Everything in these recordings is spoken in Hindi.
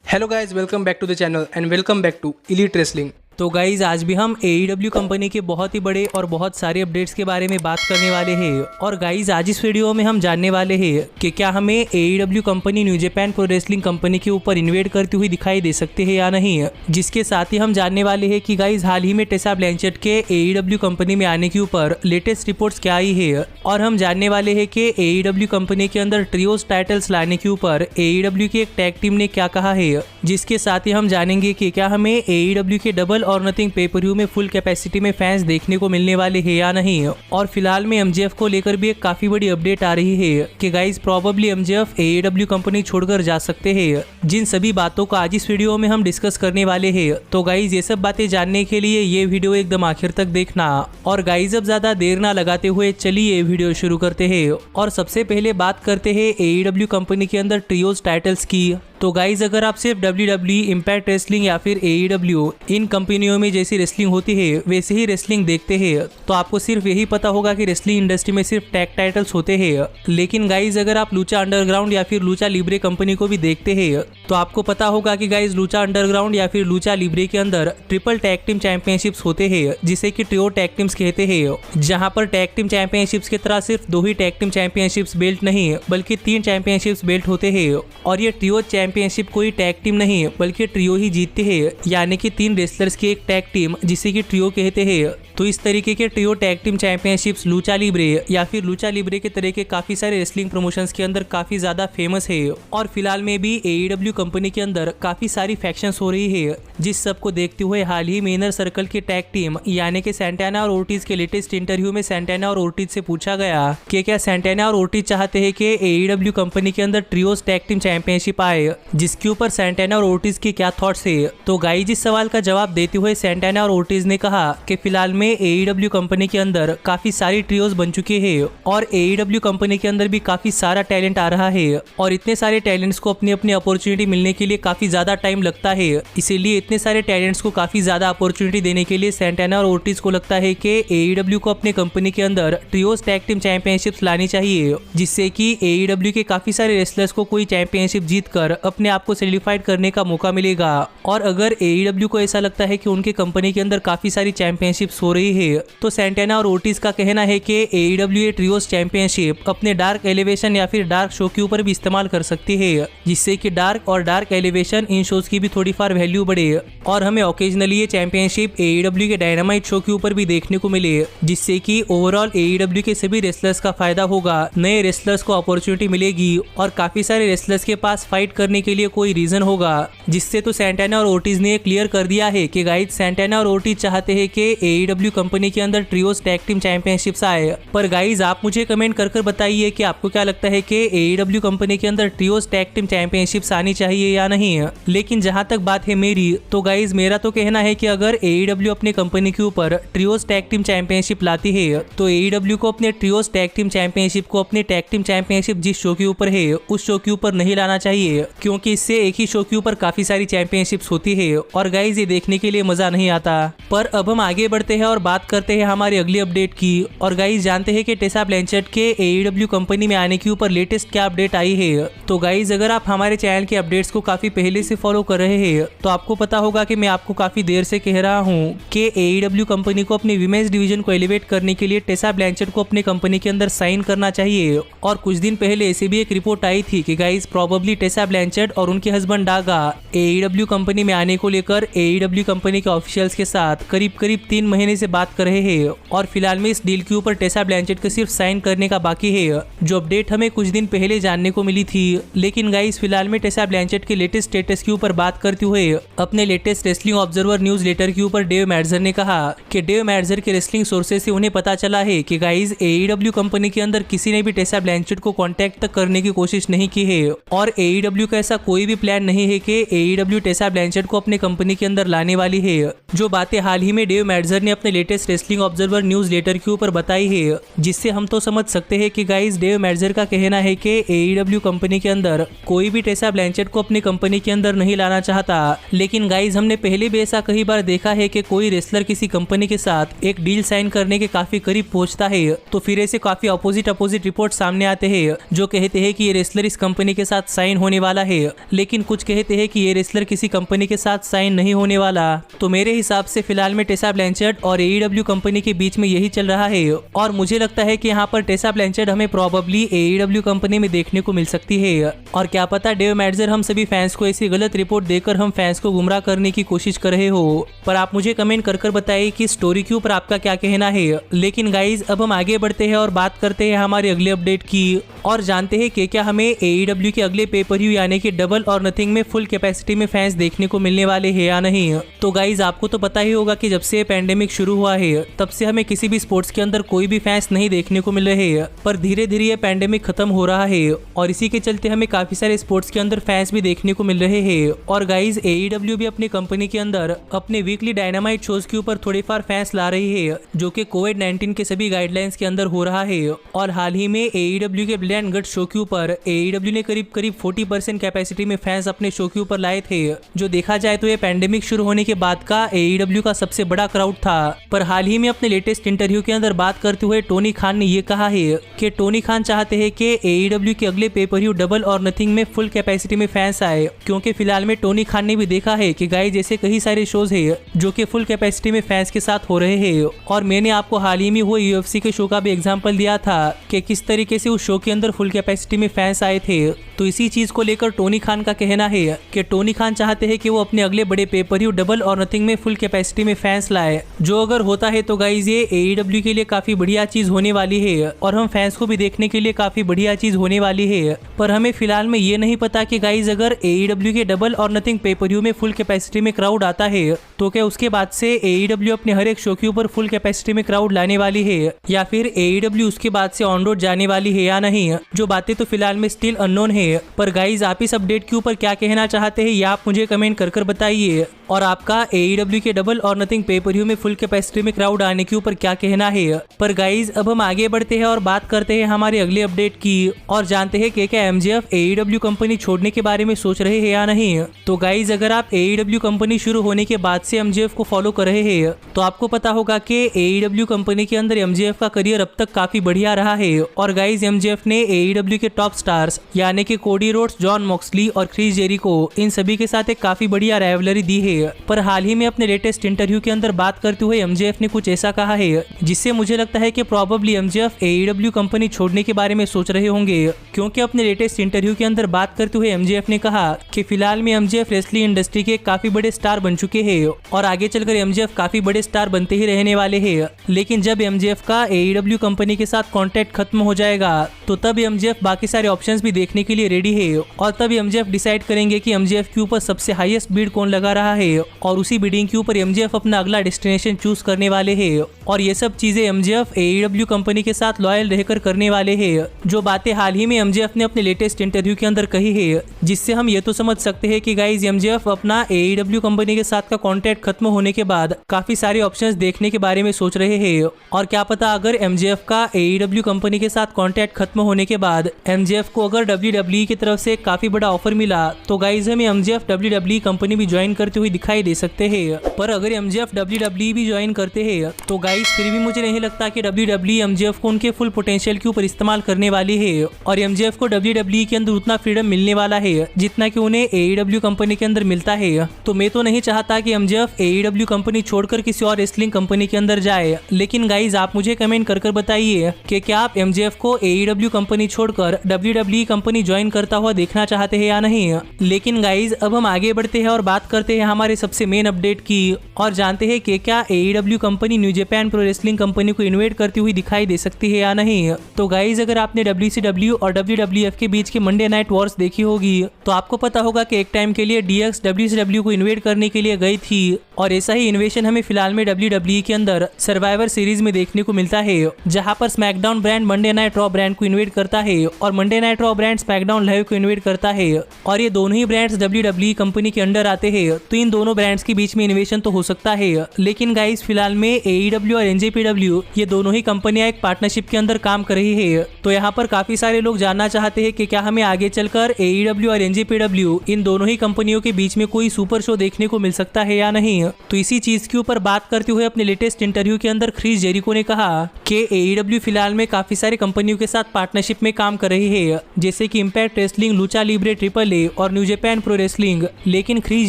Hello guys, welcome back to the channel and welcome back to elite wrestling. तो गाइज आज भी हम AEW कंपनी के बहुत ही बड़े और बहुत सारे अपडेट्स के बारे में बात करने वाले हैं। और गाइज आज इस वीडियो में हम जानने वाले हैं कि क्या हमें AEW company new Japan pro wrestling company के ऊपर इन्वेड करती हुई दिखाई दे सकते हैं या नहीं। जिसके साथ ही हम जानने वाले हैं कि गाइज हाल ही में टेसा ब्लैंचेट के AEW कंपनी में आने के ऊपर लेटेस्ट रिपोर्ट्स क्या आई है। और हम जानने वाले हैं कि AEW कंपनी के अंदर ट्रियोस टाइटल्स लाने के ऊपर AEW की एक टैग टीम ने क्या कहा है। जिसके साथ ही हम जानेंगे कि क्या हमें AEW के डबल और नथिंग पे पर व्यू में फुल कैपेसिटी में फैंस देखने को मिलने वाले हैं या नहीं। और फिलहाल में MJF को लेकर भी एक काफी बड़ी अपडेट आ रही है कि guys probably MJF AEW company छोड़कर जा सकते हैं। जिन सभी बातों को आज इस वीडियो में हम डिस्कस करने वाले हैं। तो गाइज ये सब बातें जानने के लिए ये वीडियो एकदम आखिर तक देखना। और गाइज अब ज्यादा देर ना लगाते हुए चलिए वीडियो शुरू करते हैं। और सबसे पहले बात करते हैं AEW कंपनी के अंदर ट्रियोस टाइटल्स की। तो गाइज अगर आप सिर्फ WWE, इम्पैक्ट रेसलिंग या फिर AEW इन कंपनियों में जैसी रेसलिंग होती है वैसे ही रेसलिंग देखते हैं तो आपको सिर्फ यही पता होगा कि रेसलिंग इंडस्ट्री में सिर्फ टैग टाइटल्स होते हैं। लेकिन गाइज अगर आप लूचा अंडरग्राउंड या फिर लूचा लिब्रे कंपनी को भी देखते हैं तो आपको पता होगा कि गाइज लूचा अंडरग्राउंड या फिर लूचा लिब्रे के अंदर ट्रिपल टैग टीम चैंपियनशिप्स होते हैं जिसे कि ट्रियो टैग टीम्स कहते हैं। जहां पर टैग टीम चैंपियनशिप्स की तरह सिर्फ 2 ही टैग टीम चैंपियनशिप्स बेल्ट नहीं बल्कि 3 चैंपियनशिप्स बेल्ट होते हैं। और ये ट्रियो चैंपियनशिप कोई टैग टीम नहीं बल्कि ट्रियो ही जीतते हैं, यानी कि 3 रेसलर्स की एक टैग टीम जिसे कि ट्रियो कहते हैं। तो इस तरीके के trio tag team championships Lucha Libre या फिर लूचा लिब्रे के तरह के काफी सारे रेसलिंग प्रमोशंस के अंदर काफी ज्यादा फेमस है। और फिलहाल में भी AEW कंपनी के अंदर काफी सारी फैक्शंस हो रही है। जिस सब को देखते हुए हाल ही में इनर सर्कल के टैग टीम यानी कि सैंटाना और ओर्टिज के लेटेस्ट इंटरव्यू में सैंटाना और ओर्टिज से पूछा गया कि क्या सैंटाना और ओर्टिज चाहते हैं कि AEW कंपनी के अंदर ट्रियोस टैग टीम चैंपियनशिप आए, जिसके ऊपर सैंटाना और ओर्टिज के क्या थॉट्स है। तो गाइज इस सवाल का जवाब देते हुए सैंटाना और ओर्टिज ने कहा कि फिलहाल में AEW कंपनी के अंदर काफी सारी ट्रियोस बन चुके हैं और AEW कंपनी के अंदर भी काफी सारा टैलेंट आ रहा है। और इतने सारे टैलेंट्स को अपनी अपनी अपॉर्चुनिटी मिलने के लिए काफी ज्यादा टाइम लगता है। इसीलिए इतने सारे टैलेंट्स को काफी ज्यादा अपॉर्चुनिटी देने के लिए सैंटाना और ओर्टिज को लगता है कि AEW को अपने कंपनी के अंदर ट्रियोस टैग टीम चैंपियनशिप्स लानी चाहिए, जिससे कि AEW के काफी सारे रेसलर्स को कोई चैंपियनशिप जीतकर अपने आप को सैटिस्फाइड करने का मौका मिलेगा। और अगर AEW को ऐसा लगता है कि उनकी कंपनी के अंदर काफी सारी चैंपियनशिप्स हो रही है तो सैंटाना और ओर्टिज का कहना है कि AEW ये ट्रियोस चैंपियनशिप अपने डार्क एलिवेशन या फिर डार्क शो के ऊपर भी इस्तेमाल कर सकती है, जिससे कि डार्क और डार्क एलिवेशन इन शोज की भी थोड़ी फार वैल्यू बढ़े और हमें ओकेजनली ये चैंपियनशिप AEW के डायनामाइट शो के ऊपर भी देखने को मिले, जिससे कि ओवरऑल AEW के सभी रेसलर्स का फायदा होगा। नए रेसलर्स को अपॉर्चुनिटी मिलेगी और काफी सारे रेसलर्स के पास फाइट करने के लिए कोई रीजन होगा। जिससे तो सैंटाना और ओर्टिज ने क्लियर कर दिया है कि गाइज सैंटाना और ओर्टिज चाहते हैं कि AEW कंपनी के अंदर ट्रियोस टैग टीम चैंपियनशिप्स आए। पर गाइज आप मुझे कमेंट कर बताइए कि आपको क्या लगता है कि AEW कंपनी के अंदर ट्रियोस टैग टीम चैंपियनशिप्स आनी चाहिए या नहीं। लेकिन जहां तक बात है मेरी तो गाइज मेरा तो कहना है कि अगर AEW अपने कंपनी के ऊपर ट्रियोस टैग टीम चैंपियनशिप लाती है तो AEW को अपने ट्रियोस टैग टीम चैंपियनशिप को अपने टैग टीम चैंपियनशिप जिस शो के ऊपर है उस शो के ऊपर नहीं लाना चाहिए, क्योंकि इससे एक ही शो के ऊपर काफी सारी चैंपियनशिप्स होती है और गाइज ये देखने के लिए मजा नहीं आता। पर अब हम आगे बढ़ते हैं और बात करते हैं हमारी अगली अपडेट की। और गाइज जानते हैं कि टेसा ब्लैंचेट के AEW कंपनी में आने के ऊपर लेटेस्ट क्या अपडेट आई है। तो गाइज अगर आप हमारे चैनल के अपडेट्स को काफी पहले से फॉलो कर रहे हैं तो आपको पता होगा कि मैं आपको काफी देर से कह रहा हूँ कि AEW कंपनी को अपने विमेंस डिवीजन को एलिवेट करने के लिए टेसा ब्लैंचेट को अपने कंपनी के अंदर साइन करना चाहिए। और कुछ दिन पहले ऐसे भी एक रिपोर्ट आई थी कि गाइज प्रोबेबली टेसा ब्लैंचेट और उनके हस्बैंड डागा AEW कंपनी में आने को लेकर AEW कंपनी के ऑफिशियल्स के साथ करीब 3 महीने से बात कर रहे हैं। और फिलहाल में इस डील के ऊपर टेसा ब्लैंचेट को सिर्फ साइन करने का बाकी है, जो अपडेट हमें कुछ दिन पहले जानने को मिली थी। लेकिन गाइस फिलहाल में टेसा ब्लैंचेट के लेटेस्ट स्टेटस के ऊपर बात करते हुए अपने latest wrestling observer newsletter के ऊपर डेव मैडजर ने कहा कि डेव मैडजर के रेसलिंग सोर्सेज से उन्हें पता चला है कि गाइस AEW कंपनी के अंदर किसी ने भी टेसा ब्लैंचेट को कांटेक्ट तक करने की कोशिश नहीं की है और AEW का ऐसा कोई भी प्लान नहीं है कि AEW टेसा ब्लैंचेट को अपने कंपनी के अंदर लाने वाली है। जो बातें हाल ही में डेव मैडजर ने अपने अपने latest wrestling observer newsletter के ऊपर बताई है, जिससे हम तो समझ सकते हैं कि गाइस डेव मेल्जर का कहना है कि AEW कंपनी के अंदर कोई भी टेसा ब्लैंचेट को अपनी कंपनी के अंदर नहीं लाना चाहता। लेकिन गाइस हमने पहले भी ऐसा कई बार देखा है कि कोई रेसलर किसी कंपनी के साथ एक डील साइन करने के काफी करीब पहुंचता है, तो फिर ऐसे काफी अपोजिट रिपोर्ट सामने आते हैं जो कहते हैं कि ये रेसलर इस कंपनी के साथ साइन होने वाला है, लेकिन कुछ कहते हैं कि ये रेसलर किसी कंपनी के साथ साइन नहीं होने वाला। तो मेरे हिसाब से फिलहाल में टेसा ब्लैंचेट और AEW कंपनी के बीच में यही चल रहा है, और मुझे लगता है कि यहाँ पर टेसा ब्लैंचेट हमें प्रोबेबली AEW कंपनी में देखने को मिल सकती है। और क्या पता डेव मेल्जर हम सभी फैंस को ऐसी गलत रिपोर्ट देकर हम फैंस को गुमराह करने की कोशिश कर रहे हो। पर आप मुझे कमेंट कर बताइए कि स्टोरी के ऊपर आपका क्या कहना है। लेकिन गाइज अब हम आगे बढ़ते हैं और बात करते हैं हमारे अगले अपडेट की, और जानते हैं कि क्या हमें AEW के अगले पेपर-व्यू यानी कि डबल और नथिंग में फुल कैपेसिटी में फैंस देखने को मिलने वाले हैं या नहीं। तो गाइज आपको तो पता ही होगा कि जब से पैंडेमिक शुरू हुआ है तब से हमें किसी भी स्पोर्ट्स के अंदर कोई भी फैंस नहीं देखने को मिल रहे, पर धीरे धीरे ये पैंडेमिक खत्म हो रहा है और इसी के चलते हमें काफी सारे स्पोर्ट्स के अंदर फैंस भी देखने को मिल रहे हैं। और गाइज AEW भी अपनी कंपनी के अंदर अपने वीकली डायनामाइट शोज के ऊपर थोड़े फार फैंस ला रही है, जो कि कोविड-19 के सभी गाइडलाइंस के अंदर हो रहा है। और हाल ही में AEW के ब्लड एंड गट शो के ऊपर AEW ने करीब 40% कैपेसिटी में फैंस अपने शो के ऊपर लाए थे, जो देखा जाए तो ये पैंडेमिक शुरू होने के बाद का AEW का सबसे बड़ा क्राउड था। पर हाल ही में अपने लेटेस्ट इंटरव्यू के अंदर बात करते हुए टोनी खान ने ये कहा है कि टोनी खान चाहते हैं कि AEW के अगले पेपर-व्यू डबल और नथिंग में फुल कैपेसिटी में फैंस आए, क्योंकि फिलहाल में टोनी खान ने भी देखा है कि गाइस जैसे कई सारे शोज है जो कि फुल कैपेसिटी में फैंस के साथ हो रहे हैं। और मैंने आपको हाल ही में वो UFC के शो का भी एग्जांपल दिया था कि किस तरीके से उस शो के अंदर फुल कैपेसिटी में फैंस आए थे। तो इसी चीज को लेकर टोनी खान का कहना है कि टोनी खान चाहते हैं कि वो अपने अगले बड़े पेपर-व्यू डबल और नथिंग में फुल कैपेसिटी में फैंस लाए, जो अगर होता है तो गाइज ये AEW के लिए काफी बढ़िया चीज होने वाली है और हम फैंस को भी देखने के लिए काफी बढ़िया चीज होने वाली है। पर हमें फिलहाल में ये नहीं पता कि गाइज अगर AEW के डबल और नथिंग पेपर-व्यू में फुल कैपेसिटी में क्राउड आता है तो क्या उसके बाद से AEW अपने हर एक शो के ऊपर फुल कैपेसिटी में क्राउड लाने वाली है, या फिर AEW उसके बाद से ऑन रोड जाने वाली है या नहीं। जो बातें तो फिलहाल में स्टिल अननोन है। पर गाइज आप इस अपडेट के ऊपर क्या कहना चाहते हैं या आप मुझे कमेंट कर बताइए, और आपका AEW के डबल और नथिंग पेपर-व्यू में फुल कैपेसिटी में क्राउड आने के ऊपर क्या कहना है। पर गाइज अब हम आगे बढ़ते हैं और बात करते हैं हमारे अगले अपडेट की, और जानते हैं कि क्या MJF AEW कंपनी छोड़ने के बारे में सोच रहे हैं या नहीं। तो गाइज अगर आप AEW कंपनी शुरू होने के बाद से MJF को फॉलो कर रहे हैं तो आपको पता होगा कि AEW कंपनी के अंदर MJF का करियर अब तक काफी बढ़िया रहा है। और गाइज MJF ने AEW के टॉप स्टार्स यानी कि कोडी रोड्स, जॉन मॉक्सली और क्रिस जेरिको इन सभी के साथ एक काफी बढ़िया राइवलरी दी है। पर हाल ही में अपने लेटेस्ट इंटरव्यू के अंदर बात करते हुए MJF ने कुछ ऐसा कहा है जिससे मुझे लगता है कि प्रोबेबली MJF AEW कंपनी छोड़ने के बारे में सोच रहे होंगे, क्योंकि अपने लेटेस्ट इंटरव्यू के अंदर बात करते हुए MJF ने कहा कि फिलहाल में MJF रेसलिंग इंडस्ट्री के काफी बड़े स्टार बन चुके हैं और आगे चलकर MJF काफी बड़े स्टार बनते ही रहने वाले हैं। लेकिन जब MJF का AEW कंपनी के साथ कॉन्ट्रैक्ट खत्म हो जाएगा तो तब MJF बाकी सारे ऑप्शंस भी देखने के लिए रेडी है, और तब MJF डिसाइड करेंगे कि MJF के ऊपर सबसे हाईएस्ट बिड कौन लगा रहा है, और उसी बिडिंग के ऊपर MJF अपना अगला डेस्टिनेशन चूज करने वाले हैं। और ये सब चीजें MJF AEW कंपनी के साथ लॉयल रहकर करने वाले हैं। जो बातें हाल ही में MJF ने अपने लेटेस्ट इंटरव्यू के अंदर कही है, जिससे हम ये तो समझ सकते हैं कि गाइज MJF अपना AEW कंपनी के साथ का कॉन्ट्रैक्ट खत्म होने के बाद काफी सारे ऑप्शंस देखने के बारे में सोच रहे हैं। और क्या पता अगर MJF का AEW कंपनी के साथ कॉन्ट्रैक्ट खत्म होने के बाद MJF को अगर WWE की तरफ से काफी बड़ा ऑफर मिला तो गाइज हमें MJF WWE कंपनी भी ज्वाइन करते हुए दिखाई दे सकते हैं। पर अगर MJF WWE भी ज्वाइन करते हैं तो गाइज फिर भी मुझे नहीं लगता कि WWE MJF को उनके फुल पोटेंशियल के ऊपर इस्तेमाल करने वाली है, और MJF को WWE के अंदर उतना फ्रीडम मिलने वाला है जितना कि उन्हें AEW कंपनी के अंदर मिलता है। तो मैं तो नहीं चाहता कि MJF AEW कंपनी छोड़कर किसी और रेसलिंग कंपनी के अंदर जाए। लेकिन गाइज आप मुझे कमेंट कर बताइए कि क्या आप MJF को AEW कंपनी छोड़कर WWE कंपनी ज्वाइन करता हुआ देखना चाहते हैं या नहीं। लेकिन गाइज अब हम आगे बढ़ते हैं और बात करते हैं हमारे सबसे मेन अपडेट की, और जानते हैं कि क्या AEW company new Japan pro wrestling company को इन्वेट करती हुई दिखाई दे सकती है या नहीं। तो गाइज अगर आपने WCW और WWF के बीच के मंडे नाइट वॉर्स देखी होगी तो आपको पता होगा कि एक टाइम के लिए DX WCW को इन्वेट करने के लिए गई थी, और ऐसा ही इन्वेशन हमें फिलहाल में WWE के अंदर सर्वाइवर सीरीज में देखने को मिलता है, जहां पर SmackDown brand Monday night raw brand को इन्वेट करता है और Monday night raw brand SmackDown live को इन्वेट करता है और ये दोनों ही ब्रांड्स WWE कंपनी के अंडर आते हैं। तो इन दोनों ब्रांड्स के बीच में इन्वेशन तो हो सकता है, लेकिन गाइस फिलहाल में AEW और NJPW ये दोनों ही कंपनियां एक पार्टनरशिप के अंदर काम कर रही है। तो यहाँ पर काफी सारे लोग जानना चाहते हैं कि क्या हमें आगे चलकर AEW और NJPW इन दोनों ही कंपनियों के बीच में कोई सुपर शो देखने को मिल सकता है या नहीं। तो इसी चीज के ऊपर बात करते हुए अपने लेटेस्ट इंटरव्यू के अंदर क्रिस जेरिको ने कहा कि AEW फिलहाल में काफी सारे कंपनियों के साथ पार्टनरशिप में काम कर रही है, जैसे कि impact wrestling, Lucha Libre, AAA और न्यू जापान प्रो रेसलिंग। लेकिन क्रिस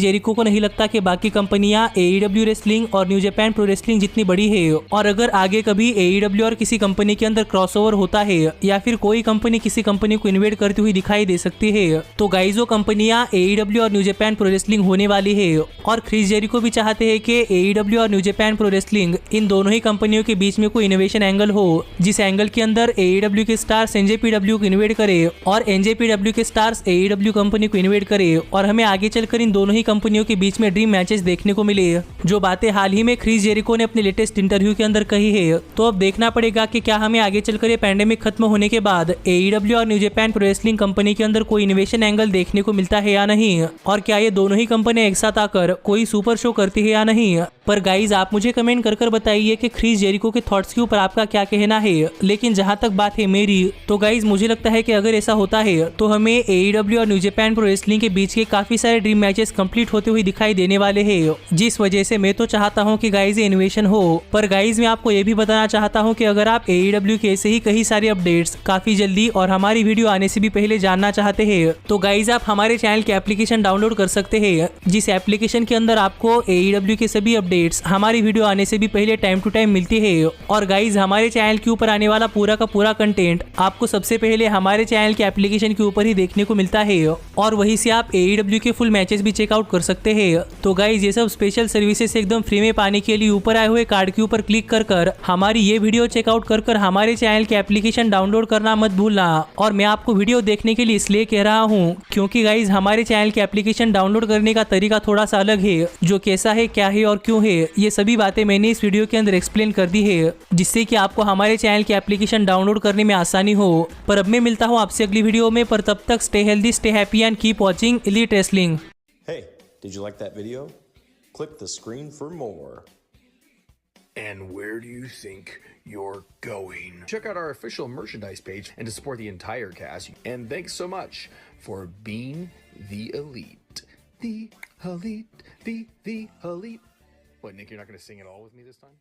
जेरिको को नहीं लगता कि बाकी कंपनियां AEW रेसलिंग और न्यू जापान प्रो रेसलिंग जितनी बड़ी है, और अगर आगे कभी AEW और किसी कंपनी के अंदर क्रॉसओवर होता है या फिर कोई कंपनी किसी कंपनी को इन्वेट करती हुई दिखाई दे सकती है, तो गाइस वो कंपनियां AEW और न्यू जापान प्रो रेसलिंग होने वाली है। और क्रिस जेरिको भी चाहते हैं कि AEW और न्यू जापान प्रो रेसलिंग इन दोनों ही कंपनियों के बीच में कोई इनोवेशन एंगल हो, जिस एंगल के अंदर AEW के स्टार्स NJPW को इन्वेट करे और NJPW के स्टार्स AEW कंपनी को इन्वेट करे और हमें आगे चलकर इन दोनों ही कंपनियों के बीच में ड्रीम मैचेस देखने को मिले, जो बातें हाल ही में क्रिस जेरिको ने अपने लेटेस्ट इंटरव्यू के अंदर कही है। तो अब देखना पड़ेगा कि क्या हमें आगे चलकर ये पैंडेमिक खत्म होने के बाद AEW और new Japan pro wrestling company के अंदर कोई इनोवेशन एंगल देखने को मिलता है या नहीं, और क्या ये दोनों ही कंपनी एक साथ आकर कोई सुपर शो करती है या नहीं। पर गाइज आप मुझे कमेंट कर बताइए कि क्रिस जेरिको के थॉट्स के ऊपर आपका क्या कहना है। लेकिन जहां तक बात है मेरी, तो गाइज मुझे लगता है कि अगर ऐसा होता है तो हमें AEW और न्यू जापान प्रो रेसलिंग के बीच के काफी सारे ड्रीम मैचेस कंप्लीट होते हुए दिखाई देने वाले हैं, जिस वजह से मैं तो चाहता हूं कि गाइज ये इन्वेशन हो। पर गाइज मैं आपको ये भी बताना चाहता हूं कि अगर आप AEW के ऐसे ही कई सारे अपडेट्स काफी जल्दी और हमारी वीडियो आने से भी पहले जानना चाहते हैं, तो गाइज आप हमारे चैनल के एप्लीकेशन डाउनलोड कर सकते हैं, जिस एप्लीकेशन के अंदर आपको AEW के सभी अपडेट्स हमारी वीडियो आने से भी पहले टाइम टू टाइम मिलती है। और गाइज हमारे चैनल के ऊपर आने वाला पूरा का पूरा कंटेंट आपको सबसे पहले हमारे चैनल के एप्लीकेशन के ऊपर ही देखने को मिलता है, और वहीं से आप AEW के फुल मैचेस भी चेकआउट कर सकते हैं। तो गाइज ये सब स्पेशल सर्विसेज एकदम फ्री में पाने के लिए ऊपर आए हुए कार्ड के ऊपर क्लिक कर हमारी ये वीडियो चेकआउट कर हमारे चैनल के एप्लीकेशन डाउनलोड करना मत भूलना। और मैं आपको वीडियो देखने के लिए इसलिए कह रहा हूँ क्योंकि गाइज हमारे चैनल के एप्लीकेशन डाउनलोड करने का तरीका थोड़ा सा अलग है, जो कैसा है, क्या है और क्यों है, ये सभी बातें मैंने इस वीडियो के अंदर एक्सप्लेन कर दी है, जिससे कि आपको हमारे चैनल के एप्लीकेशन डाउनलोड करने में आसानी हो। पर अब मैं मिलता हूँ आपसे अगली वीडियो में, पर तब तक stay healthy, stay happy and keep watching elite wrestling. Hey, did you like that video? Click the screen for more. And where do you think you're going? Check out our official merchandise page and to support the entire cast. And thanks so much for being the elite. The elite, the elite. What, Nick, you're not going to sing it all with me this time?